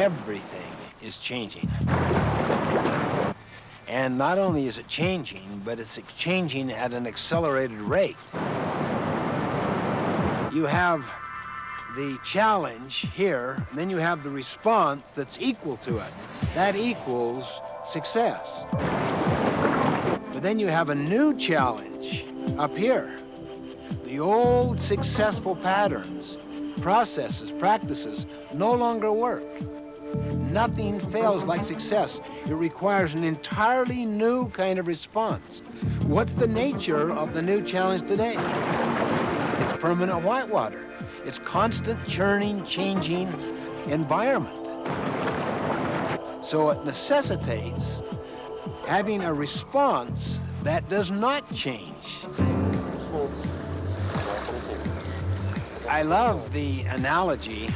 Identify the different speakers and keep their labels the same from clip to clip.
Speaker 1: everything is changing. And not only is it changing, but it's changing at an accelerated rate. You have the challenge here, and then you have the response that's equal to it. That equals success. But then you have a new challenge up here. The old successful patterns, processes, practices no longer work. Nothing fails like success. It requires an entirely new kind of response. What's the nature of the new challenge today? It's permanent whitewater. It's constant churning, changing environment. So it necessitates having a response that does not change. I love the analogy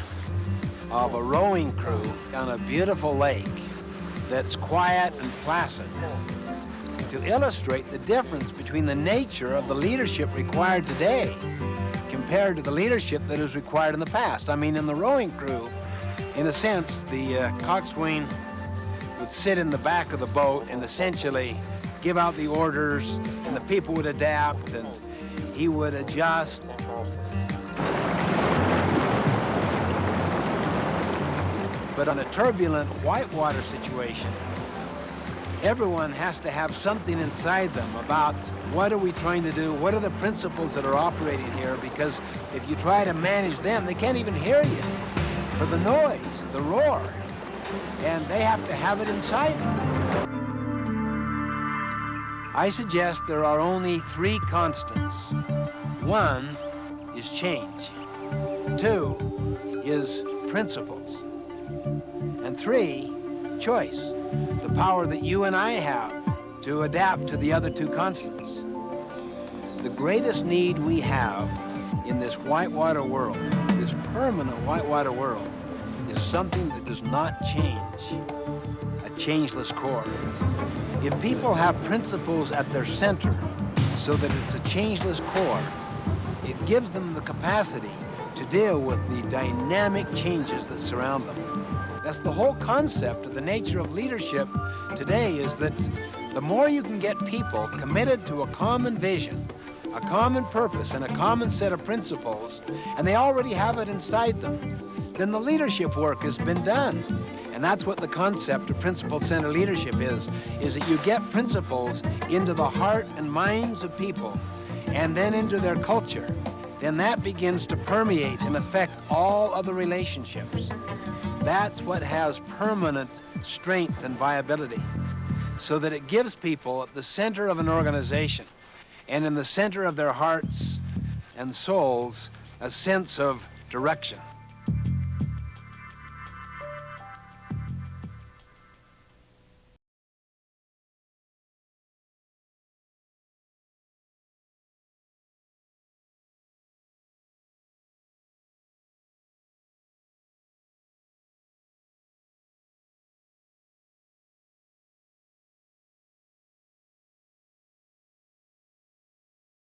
Speaker 1: of a rowing crew on a beautiful lake that's quiet and placid to illustrate the difference between the nature of the leadership required today compared to the leadership that was required in the past. I mean, in the rowing crew, in a sense, the coxswain would sit in the back of the boat and essentially give out the orders, and the people would adapt, and he would adjust. But on a turbulent whitewater situation, everyone has to have something inside them about what are we trying to do, what are the principles that are operating here, because if you try to manage them, they can't even hear you for the noise, the roar, and they have to have it inside them. I suggest there are only 3 constants. 1 is change. 2 is principles. And 3, choice, the power that you and I have to adapt to the other 2 constants. The greatest need we have in this whitewater world, this permanent whitewater world, is something that does not change, a changeless core. If people have principles at their center so that it's a changeless core, it gives them the capacity to deal with the dynamic changes that surround them. That's the whole concept of the nature of leadership today, is that the more you can get people committed to a common vision, a common purpose, and a common set of principles, and they already have it inside them, then the leadership work has been done. And that's what the concept of principle-centered leadership is that you get principles into the heart and minds of people, and then into their culture. Then that begins to permeate and affect all other relationships. That's what has permanent strength and viability, so that it gives people at the center of an organization and in the center of their hearts and souls a sense of direction.